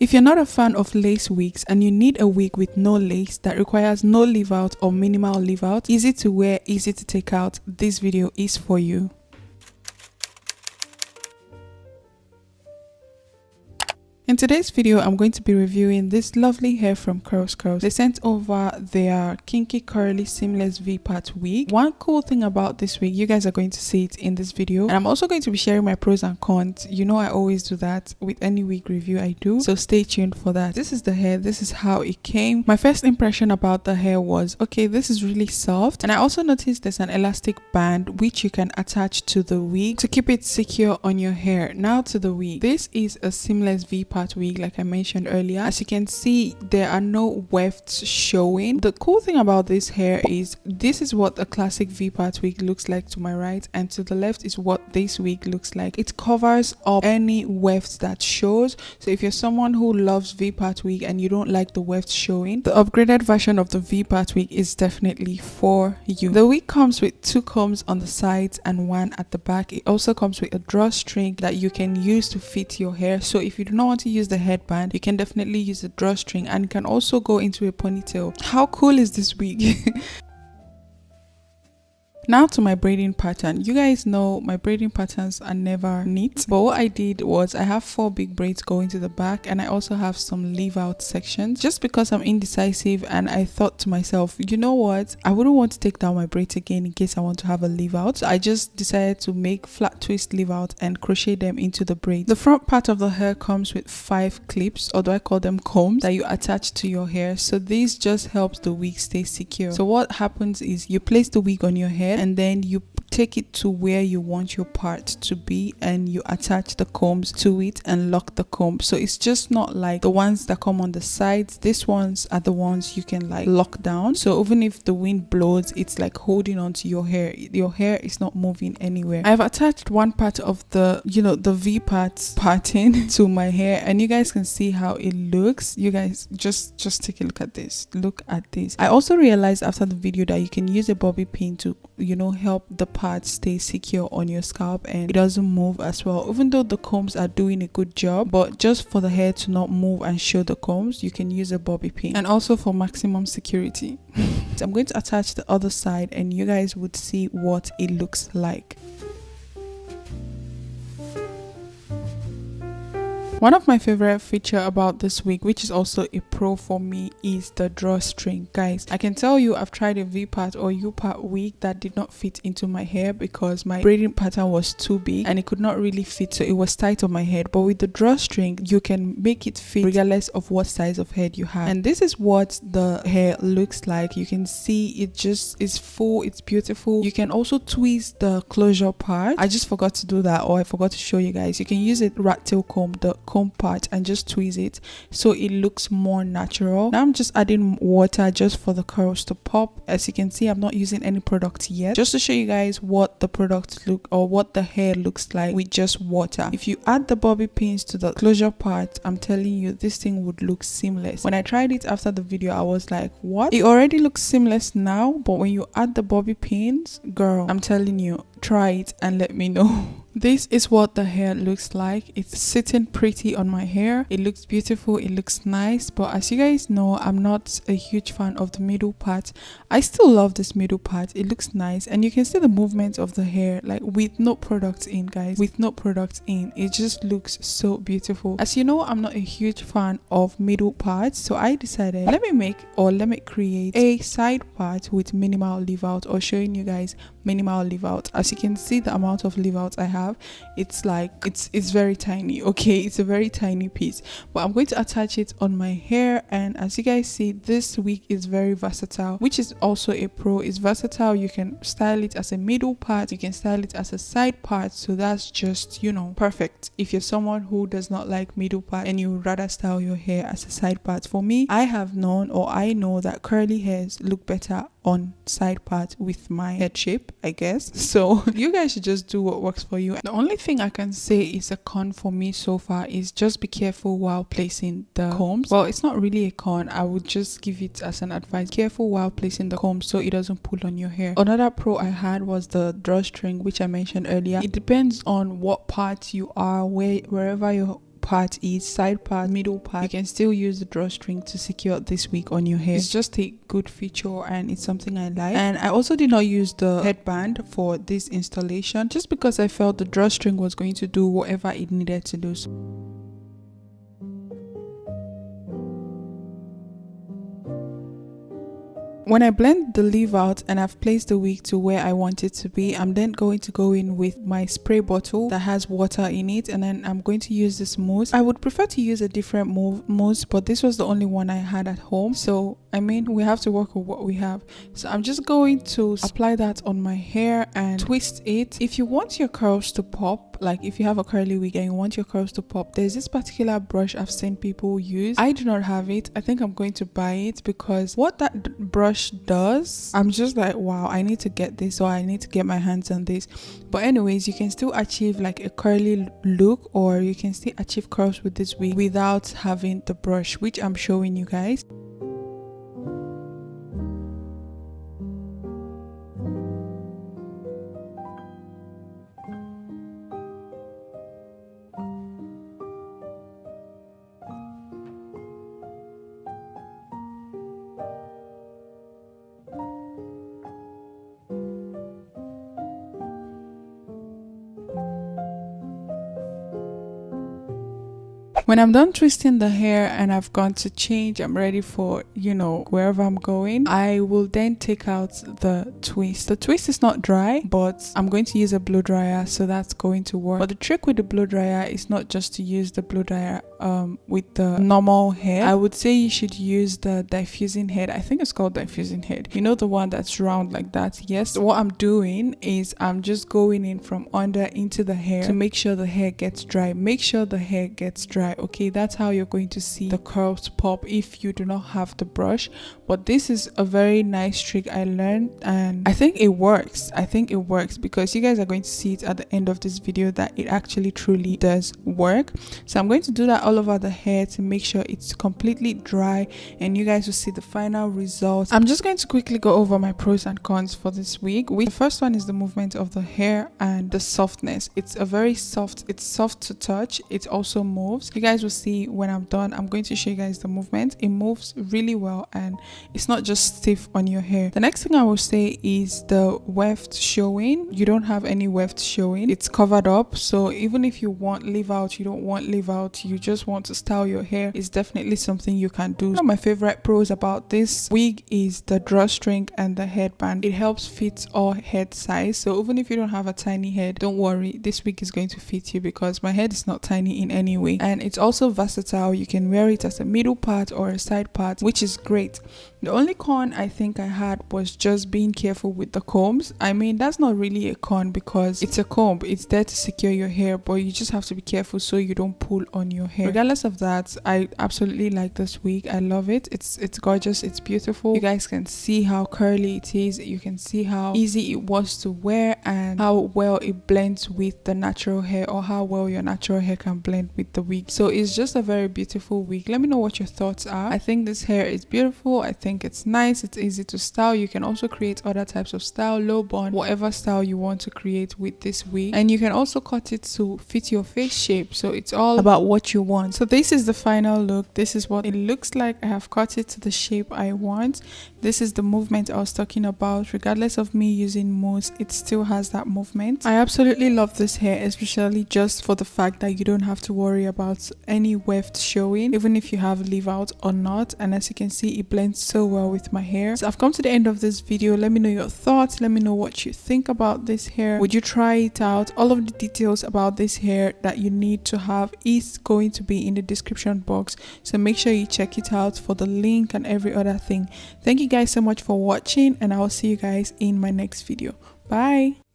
If you're not a fan of lace wigs and you need a wig with no lace that requires no leave out or minimal leave out, easy to wear, easy to take out, this video is for you. In today's video, I'm going to be reviewing this lovely hair from CurlsCurls. They sent over their Kinky Curly Seamless V-Part wig. One cool thing about this wig, you guys are going to see it in this video. And I'm also going to be sharing my pros and cons. You know I always do that with any wig review I do. So stay tuned for that. This is the hair. This is how it came. My first impression about the hair was, okay, this is really soft. And I also noticed there's an elastic band which you can attach to the wig to keep it secure on your hair. Now to the wig. This is a seamless V-Part wig like I mentioned earlier. As you can see, there are no wefts showing. The cool thing about this hair is this is what a classic V-Part wig looks like to my right, and to the left is what this wig looks like. It covers up any wefts that shows. So if you're someone who loves V-Part wig and you don't like the wefts showing, the upgraded version of the V-Part wig is definitely for you. The wig comes with 2 combs on the sides and 1 at the back. It also comes with a drawstring that you can use to fit your hair. So if you do not want to use the headband, you can definitely use the drawstring, and it can also go into a ponytail. How cool is this wig? Now to my braiding pattern. You guys know my braiding patterns are never neat, but what I did was I have 4 big braids going to the back, and I also have some leave out sections just because I'm indecisive, and I thought to myself, you know what, I wouldn't want to take down my braids again in case I want to have a leave out. So I just decided to make flat twist leave out and crochet them into the braids. The front part of the hair comes with 5 clips, or do I call them combs, that you attach to your hair. So this just helps the wig stay secure. So what happens is you place the wig on your hair, and then you take it to where you want your part to be, and you attach the combs to it and lock the comb. So it's just not like the ones that come on the sides. These ones are the ones you can like lock down, so even if the wind blows, it's like holding on to your hair. Your hair is not moving anywhere. I've attached one part of the, you know, the V part parting to my hair, and you guys can see how it looks. You guys just take a look at this. Look at this. I also realized after the video that you can use a bobby pin to, you know, help the part stay secure on your scalp and it doesn't move as well, even though the combs are doing a good job. But just for the hair to not move and show the combs, you can use a bobby pin, and also for maximum security. So I'm going to attach the other side, and you guys would see what it looks like. One of my favorite feature about this wig, which is also a pro for me, is the drawstring. Guys, I can tell you I've tried a V-part or U-part wig that did not fit into my hair because my braiding pattern was too big and it could not really fit, so it was tight on my head. But with the drawstring, you can make it fit regardless of what size of head you have. And this is what the hair looks like. You can see it just is full, it's beautiful. You can also twist the closure part. I just forgot to do that, or I forgot to show you guys. You can use a rat tail comb, the comb part, and just twist it so it looks more natural. Now I'm just adding water just for the curls to pop. As you can see, I'm not using any product yet, just to show you guys what the product look or what the hair looks like with just water. If you add the bobby pins to the closure part, I'm telling you, this thing would look seamless. When I tried it after the video, I was like, what? It already looks seamless now, but when you add the bobby pins, girl, I'm telling you, try it and let me know. This is what the hair looks like. It's sitting pretty on my hair. It looks beautiful, it looks nice, but as you guys know, I'm not a huge fan of the middle part. I still love this middle part. It looks nice, and you can see the movement of the hair, like with no products in, guys, with no products in. It just looks so beautiful. As you know, I'm not a huge fan of middle parts, so I decided let me create a side part with minimal leave out, or showing you guys minimal leave out. As you can see, the amount of leave out I have, it's like it's very tiny. Okay, it's a very tiny piece, but I'm going to attach it on my hair. And as you guys see, this wig is very versatile, which is also a pro. It's versatile. You can style it as a middle part, you can style it as a side part, so that's just, you know, perfect if you're someone who does not like middle part and you would rather style your hair as a side part. For me, I have known, or I know, that curly hairs look better on side part with my head shape, I guess. So you guys should just do what works for you. The only thing I can say is a con for me so far is just be careful while placing the combs. Well, it's not really a con, I would just give it as an advice. Careful while placing the combs so it doesn't pull on your hair. Another pro I had was the drawstring, which I mentioned earlier. It depends on what part you are, wherever your part is, side part, middle part, you can still use the drawstring to secure this wig on your hair. It's just a good feature and it's something I like. And I also did not use the headband for this installation just because I felt the drawstring was going to do whatever it needed to do. When I blend the leave out and I've placed the wig to where I want it to be, I'm then going to go in with my spray bottle that has water in it, and then I'm going to use this mousse. I would prefer to use a different mousse, but this was the only one I had at home. So I mean, we have to work with what we have. So I'm just going to apply that on my hair and twist it. If you want your curls to pop, like if you have a curly wig and you want your curls to pop, there's this particular brush I've seen people use. I do not have it. I think I'm going to buy it because what that brush does, I'm just like, wow, I need to get this, or I need to get my hands on this. But anyways, you can still achieve like a curly look, or you can still achieve curls with this wig without having the brush, which I'm showing you guys. When I'm done twisting the hair and I've gone to change, I'm ready for, you know, wherever I'm going, I will then take out the twist. The twist is not dry, but I'm going to use a blow dryer, so that's going to work. But the trick with the blow dryer is not just to use the blow dryer with the normal head. I would say you should use the diffusing head. I think it's called diffusing head. You know, the one that's round like that. Yes. What I'm doing is I'm just going in from under into the hair to make sure the hair gets dry. Make sure the hair gets dry. Okay, that's how you're going to see the curls pop if you do not have the brush. But this is a very nice trick I learned, and I think it works. I think it works because you guys are going to see it at the end of this video that it actually truly does work. So I'm going to do that all over the hair to make sure it's completely dry, and you guys will see the final result. I'm just going to quickly go over my pros and cons for this wig. The first one is the movement of the hair and the softness. It's a very soft, it's soft to touch. It also moves. You guys will see when I'm done. I'm going to show you guys the movement. It moves really well and it's not just stiff on your hair. The next thing I will say is the weft showing. You don't have any weft showing. It's covered up, so even if you want leave out, you don't want leave out, you just want to style your hair, it's definitely something you can do. One of my favorite pros about this wig is the drawstring and the headband. It helps fit all head size, so even if you don't have a tiny head, don't worry, this wig is going to fit you because my head is not tiny in any way. And it's also versatile. You can wear it as a middle part or a side part, which is great. The only con I think I had was just being careful with the combs. I mean, that's not really a con because it's a comb, it's there to secure your hair, but you just have to be careful so you don't pull on your hair. Regardless of that, I absolutely like this wig. I love it. It's gorgeous, it's beautiful. You guys can see how curly it is. You can see how easy it was to wear and how well it blends with the natural hair, or how well your natural hair can blend with the wig. So it's just a very beautiful wig. Let me know what your thoughts are. I think this hair is beautiful. I think it's nice. It's easy to style. You can also create other types of style, low bun, whatever style you want to create with this wig, and you can also cut it to fit your face shape. So it's all about what you want. So this is the final look. This is what it looks like. I have cut it to the shape I want. This is the movement I was talking about. Regardless of me using mousse, it still has that movement. I absolutely love this hair, especially just for the fact that you don't have to worry about any weft showing, even if you have leave out or not. And as you can see, it blends so well with my hair. So I've come to the end of this video. Let me know your thoughts. Let me know what you think about this hair. Would you try it out? All of the details about this hair that you need to have is going to be in the description box, so make sure you check it out for the link and every other thing. Thank you guys so much for watching, and I will see you guys in my next video. Bye.